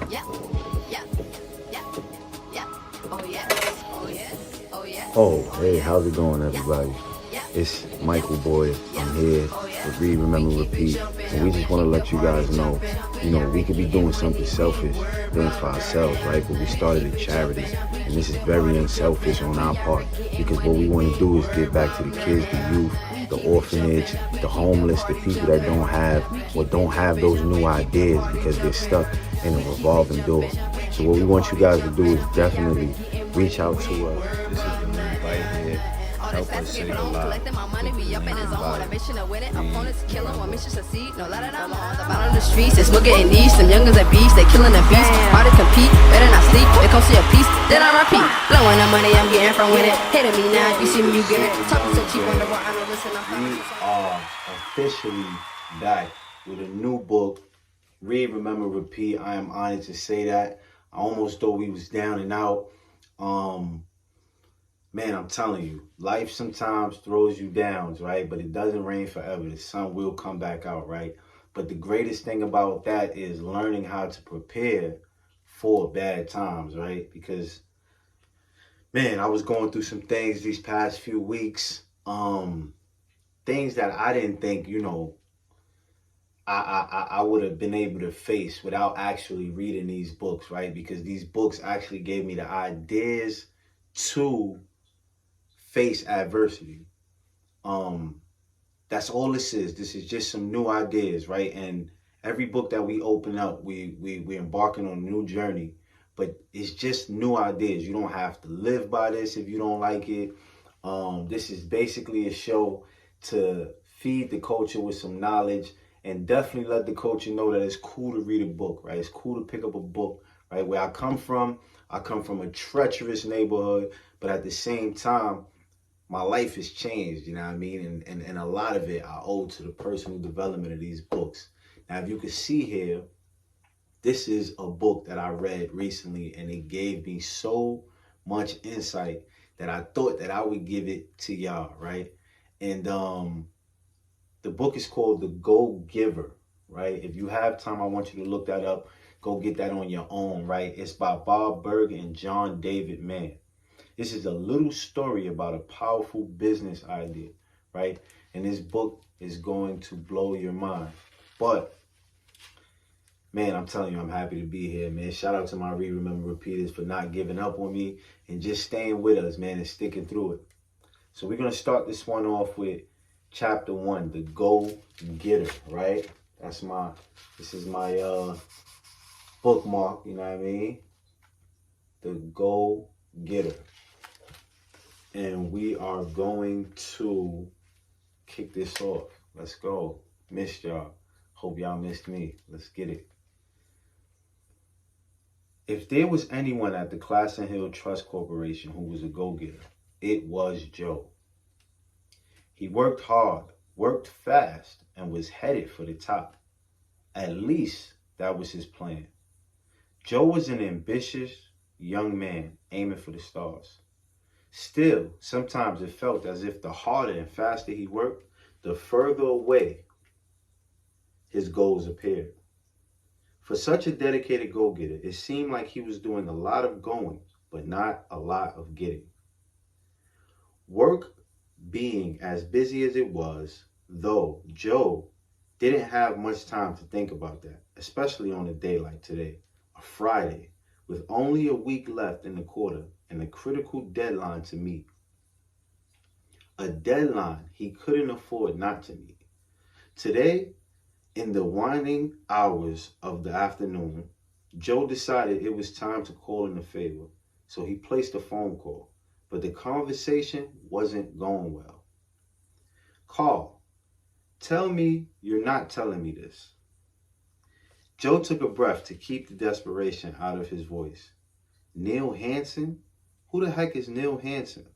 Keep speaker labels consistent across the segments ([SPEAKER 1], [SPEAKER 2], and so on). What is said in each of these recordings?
[SPEAKER 1] Yeah, yeah, yeah, yeah. Oh yeah, oh yeah, oh yeah.
[SPEAKER 2] Oh,
[SPEAKER 1] Oh
[SPEAKER 2] hey,
[SPEAKER 1] yeah,
[SPEAKER 2] how's it going, everybody?
[SPEAKER 1] yeah,
[SPEAKER 2] It's
[SPEAKER 1] yeah,
[SPEAKER 2] Michael Boy.
[SPEAKER 1] yeah.
[SPEAKER 2] I'm here
[SPEAKER 1] Oh yeah.
[SPEAKER 2] with Read,
[SPEAKER 1] We
[SPEAKER 2] Remember,
[SPEAKER 1] keep it
[SPEAKER 2] Repeat.
[SPEAKER 1] jumping,
[SPEAKER 2] And we just want to
[SPEAKER 1] keep the
[SPEAKER 2] let you
[SPEAKER 1] party
[SPEAKER 2] guys know,
[SPEAKER 1] jumping.
[SPEAKER 2] we could be
[SPEAKER 1] Getting
[SPEAKER 2] doing something
[SPEAKER 1] money, we ain't
[SPEAKER 2] selfish,
[SPEAKER 1] worried
[SPEAKER 2] things
[SPEAKER 1] about
[SPEAKER 2] for ourselves, right? But we started a
[SPEAKER 1] keep it
[SPEAKER 2] charity,
[SPEAKER 1] jumping, we
[SPEAKER 2] and this
[SPEAKER 1] keep
[SPEAKER 2] is
[SPEAKER 1] the
[SPEAKER 2] very
[SPEAKER 1] party
[SPEAKER 2] unselfish on our part because what we want to do is give back to the kids, the youth, the orphanage, the homeless, the people that don't have or don't have those new ideas because they're stuck in a revolving door. So what we want you guys to do is definitely reach out to us. This is the link right here. Help us save a lot.
[SPEAKER 1] Collecting my money,
[SPEAKER 2] Click
[SPEAKER 1] we
[SPEAKER 2] the
[SPEAKER 1] up in
[SPEAKER 2] link
[SPEAKER 1] his
[SPEAKER 2] in
[SPEAKER 1] zone. When
[SPEAKER 2] bio.
[SPEAKER 1] I mission to win it,
[SPEAKER 2] Read,
[SPEAKER 1] opponents kill him. One
[SPEAKER 2] remember.
[SPEAKER 1] mission succeed. No lie that I'm on. The bottom of the streets, it's smoking and niche. Some youngers at beast, they killing the beast. Hard to compete, better not sleep. They come see a piece, then I repeat. Blowing the money I'm getting from winning. Hating me now, if you see me, you get it. Talking so cheap on the road, I know listen,
[SPEAKER 2] We are officially back with a new book. Read, remember, repeat. I am honored to say that. I almost thought we was down and out. Um, Man, I'm telling you, life sometimes throws you down, right? But it doesn't rain forever. The sun will come back out, right? But the greatest thing about that is learning how to prepare for bad times, right? Because, man, I was going through some things these past few weeks. Things that I didn't think, I would have been able to face without actually reading these books, right? Because these books actually gave me the ideas to face adversity. Um, that's all this is. This is just some new ideas, right? And every book that we open up, we're embarking on a new journey. But it's just new ideas. You don't have to live by this if you don't like it. This is basically a show to feed the culture with some knowledge and definitely let the culture know that it's cool to read a book, right? It's cool to pick up a book, right? Where I come from a treacherous neighborhood, but at the same time, my life has changed, you know what I mean? And a lot of it I owe to the personal development of these books. Now, if you can see here, this is a book that I read recently and it gave me so much insight that I thought that I would give it to y'all, right? And the book is called The Giver, right? If you have time, I want you to look that up. Go get that on your own, right? It's by BURG and John David Mann. This is a little story about a powerful business idea, right? And this book is going to blow your mind. But, man, I'm telling you, I'm happy to be here, man. Shout out to my Read, Remember, Repeaters for not giving up on me and just staying with us, man, and sticking through it. So we're going to start this one off with chapter 1, The Go-Getter, right? This is my bookmark, you know what I mean? The Go-Getter. And we are going to kick this off. Let's go. Missed y'all. Hope y'all missed me. Let's get it. If there was anyone at the Classen Hill Trust Corporation who was a go-getter, it was Joe. He worked hard, worked fast, and was headed for the top. At least that was his plan. Joe was an ambitious young man aiming for the stars. Still, sometimes it felt as if the harder and faster he worked, the further away his goals appeared. For such a dedicated go-getter, it seemed like he was doing a lot of going, but not a lot of getting. Work being as busy as it was, though, Joe didn't have much time to think about that, especially on a day like today, a Friday, with only a week left in the quarter and a critical deadline to meet. A deadline he couldn't afford not to meet. Today, in the waning hours of the afternoon, Joe decided it was time to call in a favor, so he placed a phone call, but the conversation wasn't going well. Carl, tell me you're not telling me this. Joe took a breath to keep the desperation out of his voice. Neil Hansen? Who the heck is Neil Hansen?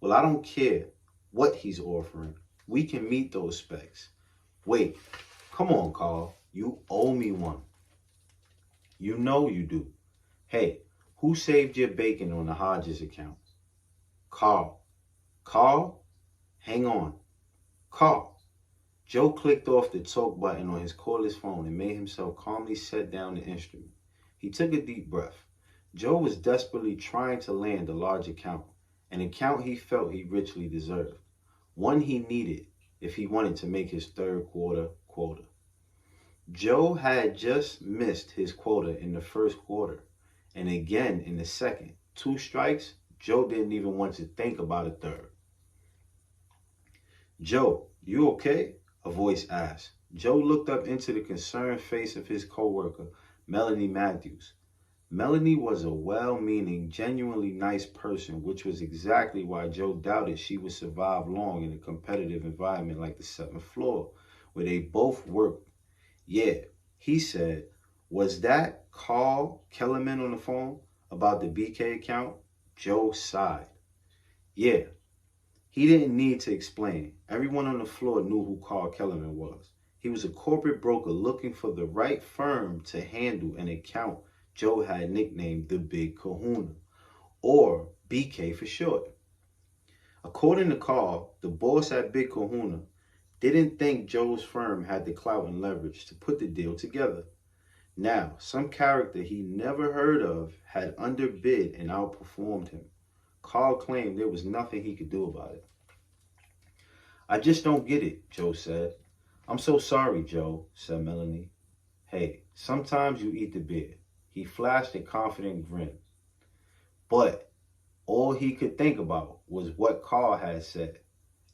[SPEAKER 2] Well, I don't care what he's offering. We can meet those specs. Wait, come on, Carl. You owe me one. You know you do. Hey, who saved your bacon on the Hodges account? Carl. Carl? Hang on. Carl. Joe clicked off the talk button on his cordless phone and made himself calmly set down the instrument. He took a deep breath. Joe was desperately trying to land a large account, an account he felt he richly deserved, one he needed if he wanted to make his third quarter quota. Joe had just missed his quota in the first quarter, and again in the second. 2 strikes, Joe didn't even want to think about a third. "Joe, you okay?" a voice asked. Joe looked up into the concerned face of his coworker, Melanie Matthews. Melanie was a well-meaning, genuinely nice person, which was exactly why Joe doubted she would survive long in a competitive environment like the 7th floor, where they both worked. "Yeah," he said. "Was that Carl Kellerman on the phone about the BK account?" Joe sighed. "Yeah." He didn't need to explain. Everyone on the floor knew who Carl Kellerman was. He was a corporate broker looking for the right firm to handle an account Joe had nicknamed the Big Kahuna, or BK for short. According to Carl, the boss at Big Kahuna didn't think Joe's firm had the clout and leverage to put the deal together. Now, some character he never heard of had underbid and outperformed him. Carl claimed there was nothing he could do about it. "I just don't get it," Joe said. "I'm so sorry, Joe," said Melanie. "Hey, sometimes you eat the beer." He flashed a confident grin. But all he could think about was what Carl had said.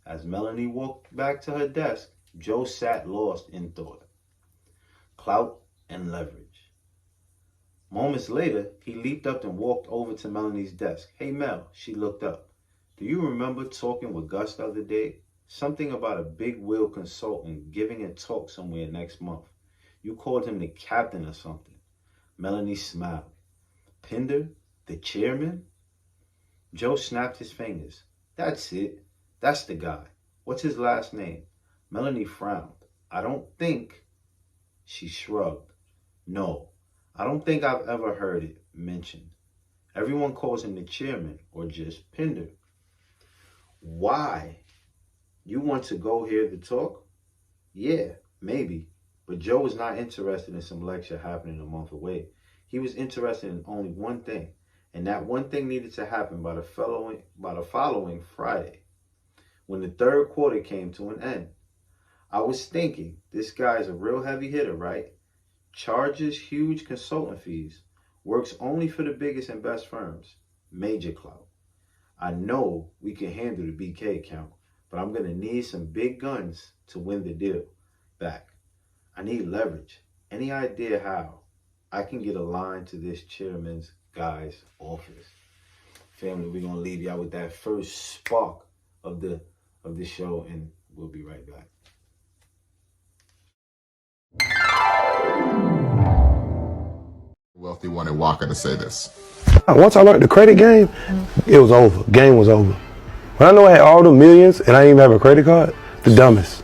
[SPEAKER 2] As Melanie walked back to her desk, Joe sat lost in thought. Clout and leverage. Moments later, he leaped up and walked over to Melanie's desk. "Hey, Mel," she looked up. "Do you remember talking with Gus the other day? Something about a big wheel consultant giving a talk somewhere next month. You called him the captain or something." Melanie smiled. "Pinder, the chairman?" Joe snapped his fingers. "That's it. That's the guy. What's his last name?" Melanie frowned. "I don't think." She shrugged. "No, I don't think I've ever heard it mentioned. Everyone calls him the chairman or just Pinder." "Why? You want to go hear the talk?" "Yeah, maybe." But Joe was not interested in some lecture happening a month away. He was interested in only one thing, and that one thing needed to happen by the following Friday, when the third quarter came to an end. "I was thinking, this guy's a real heavy hitter, right? Charges huge consultant fees, works only for the biggest and best firms, major clout. I know we can handle the BK account, but I'm going to need some big guns to win the deal back. I need leverage. Any idea how I can get a line to this chairman's guy's office?" Family, we're going to leave y'all with that first spark of the show, and we'll be right back.
[SPEAKER 3] Wealthy wanted Walker to say this.
[SPEAKER 4] Once I learned the credit game, it was over. Game was over. When I know I had all the millions and I didn't even have a credit card, the dumbest.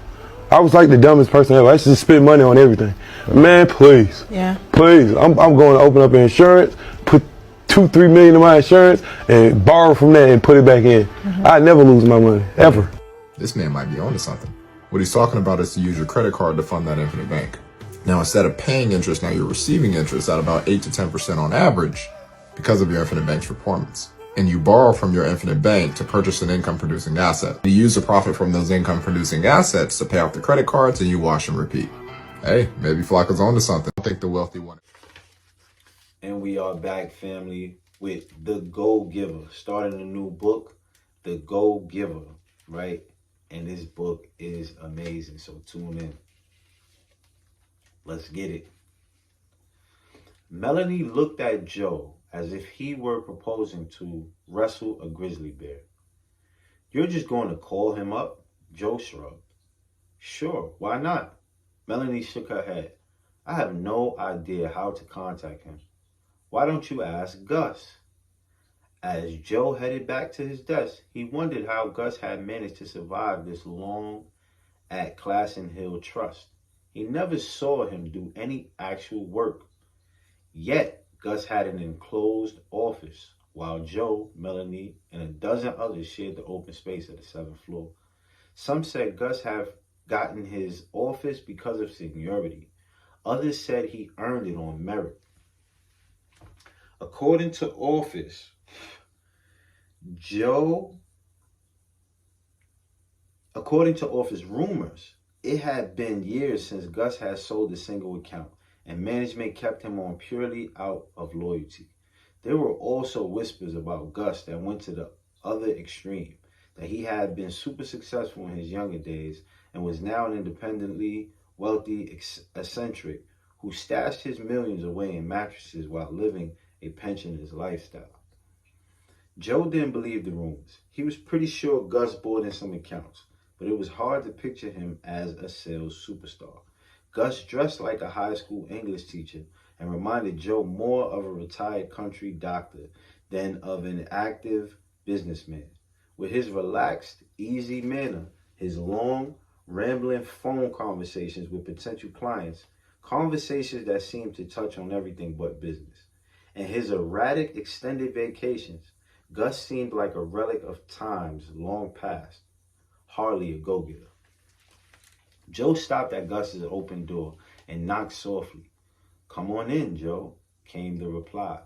[SPEAKER 4] I was like the dumbest person ever. I used to just spend money on everything. Man, please.
[SPEAKER 5] Yeah.
[SPEAKER 4] Please. I'm going to open up an insurance, put $2-3 million in my insurance, and borrow from that and put it back in. I never lose my money, ever.
[SPEAKER 3] This man might be onto something. What he's talking about is to use your credit card to fund that infinite bank. Now, instead of paying interest, now you're receiving interest at about 8 to 10% on average because of your infinite bank's performance. And you borrow from your infinite bank to purchase an income-producing asset. You use the profit from those income-producing assets to pay off the credit cards, and you wash and repeat. Hey, maybe Flacco's onto something. I think the wealthy one.
[SPEAKER 2] And we are back, family, with The Go-Giver, starting a new book, The Go-Giver, right? And this book is amazing, so tune in. Let's get it. Melanie looked at Joe as if he were proposing to wrestle a grizzly bear. "You're just going to call him up?" Joe shrugged. "Sure, why not?" Melanie shook her head. "I have no idea how to contact him. Why don't you ask Gus?" As Joe headed back to his desk, he wondered how Gus had managed to survive this long at Classen Hill Trust. He never saw him do any actual work. Yet, Gus had an enclosed office, while Joe, Melanie, and a dozen others shared the open space at the 7th floor. Some said Gus had gotten his office because of seniority. Others said he earned it on merit. According to Office, according to Office rumors, it had been years since Gus had sold a single account, and management kept him on purely out of loyalty. There were also whispers about Gus that went to the other extreme, that he had been super successful in his younger days and was now an independently wealthy eccentric who stashed his millions away in mattresses while living a pensioner's lifestyle. Joe didn't believe the rumors. He was pretty sure Gus bought in some accounts, but it was hard to picture him as a sales superstar. Gus dressed like a high school English teacher and reminded Joe more of a retired country doctor than of an active businessman. With his relaxed, easy manner, his long, rambling phone conversations with potential clients, conversations that seemed to touch on everything but business, and his erratic extended vacations, Gus seemed like a relic of times long past, hardly a go-getter. Joe stopped at Gus's open door and knocked softly. "Come on in, Joe," came the reply.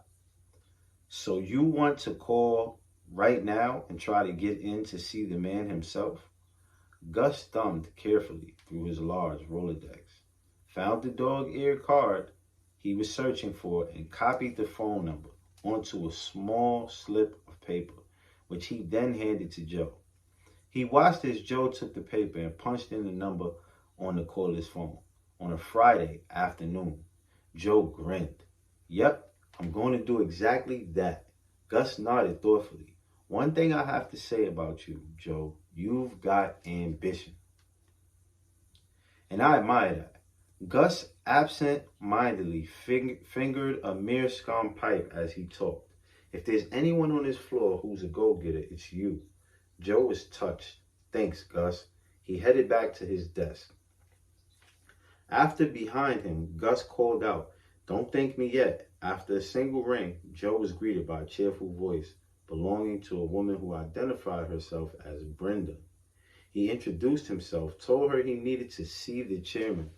[SPEAKER 2] "So you want to call right now and try to get in to see the man himself?" Gus thumbed carefully through his large Rolodex, found the dog-eared card he was searching for, and copied the phone number onto a small slip of paper, which he then handed to Joe. He watched as Joe took the paper and punched in the number on the caller's phone. On a Friday afternoon, Joe grinned. "Yep, I'm going to do exactly that." Gus nodded thoughtfully. "One thing I have to say about you, Joe, you've got ambition." And I admire that. Gus absent-mindedly fingered a mere scum pipe as he talked. "If there's anyone on this floor who's a go-getter, it's you." Joe was touched. "Thanks, Gus." He headed back to his desk. After behind him, Gus called out, "Don't thank me yet." After a single ring, Joe was greeted by a cheerful voice belonging to a woman who identified herself as Brenda. He introduced himself, told her he needed to see the chairman,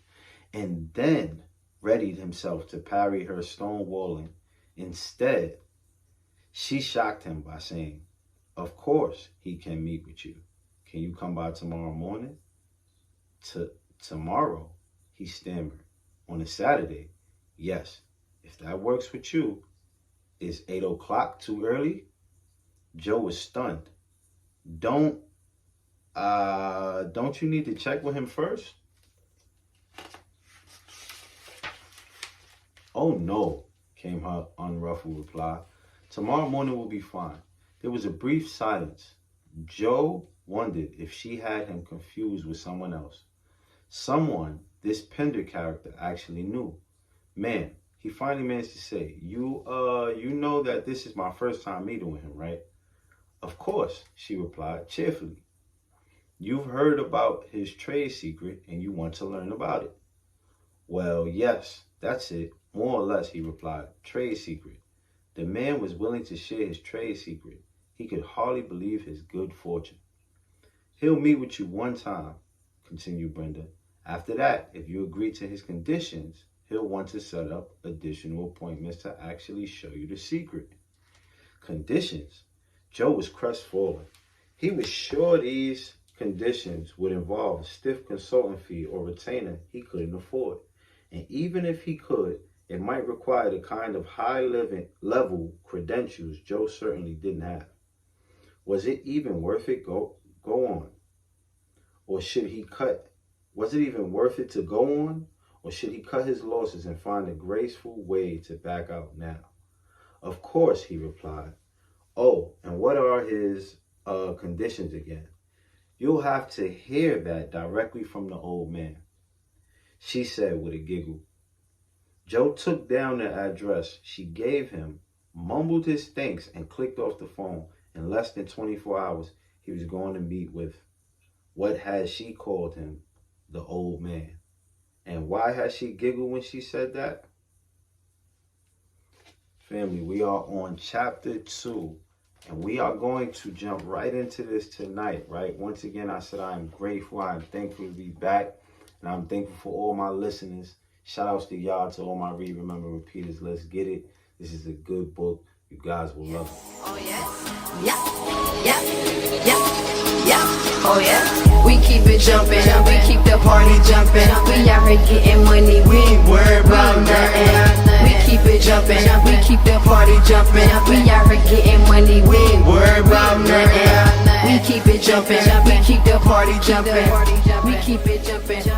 [SPEAKER 2] and then readied himself to parry her stonewalling. Instead, she shocked him by saying, "Of course he can meet with you. Can you come by tomorrow morning?" Tomorrow, he stammered. "On a Saturday?" "Yes, if that works with you." "Is 8 o'clock too early?" Joe was stunned. Don't you need to check with him first?" "Oh no," came her unruffled reply. "Tomorrow morning will be fine." There was a brief silence. Joe wondered if she had him confused with someone else. Someone this Pender character actually knew. "Man," he finally managed to say, you know that this is my first time meeting with him, right?" "Of course," she replied cheerfully. "You've heard about his trade secret and you want to learn about it." "Well, yes, that's it. More or less," he replied. "Trade secret." The man was willing to share his trade secret. He could hardly believe his good fortune. "He'll meet with you one time," continued Brenda. "After that, if you agree to his conditions, he'll want to set up additional appointments to actually show you the secret." Conditions? Joe was crestfallen. He was sure these conditions would involve a stiff consultant fee or retainer he couldn't afford. And even if he could, it might require the kind of high-level credentials Joe certainly didn't have. Was it even worth it? Go on? Or should he cut? Was it even worth it to go on? Or should he cut his losses and find a graceful way to back out now? "Of course," he replied. "Oh, and what are his conditions again?" "You'll have to hear that directly from the old man," she said with a giggle. Joe took down the address she gave him, mumbled his thanks, and clicked off the phone. In less than 24 hours, he was going to meet with, what had she called him, the old man. And why had she giggled when she said that? Family, we are on chapter 2, and we are going to jump right into this tonight, right? Once again, I said I am grateful, I am thankful to be back, and I'm thankful for all my listeners. Shout outs to y'all, to all my read, remember, repeaters. Let's get it. This is a good book. You guys will love it.
[SPEAKER 1] Oh yeah, yeah, yeah, yeah, yeah. Oh yeah, we keep it jumping, we keep the party jumping. We out here getting money, we ain't worried about nothing. We keep it jumping, we keep the party jumping. We out here getting money, we ain't worried about nothing. We keep it jumping, we keep the party jumping. We keep it jumping.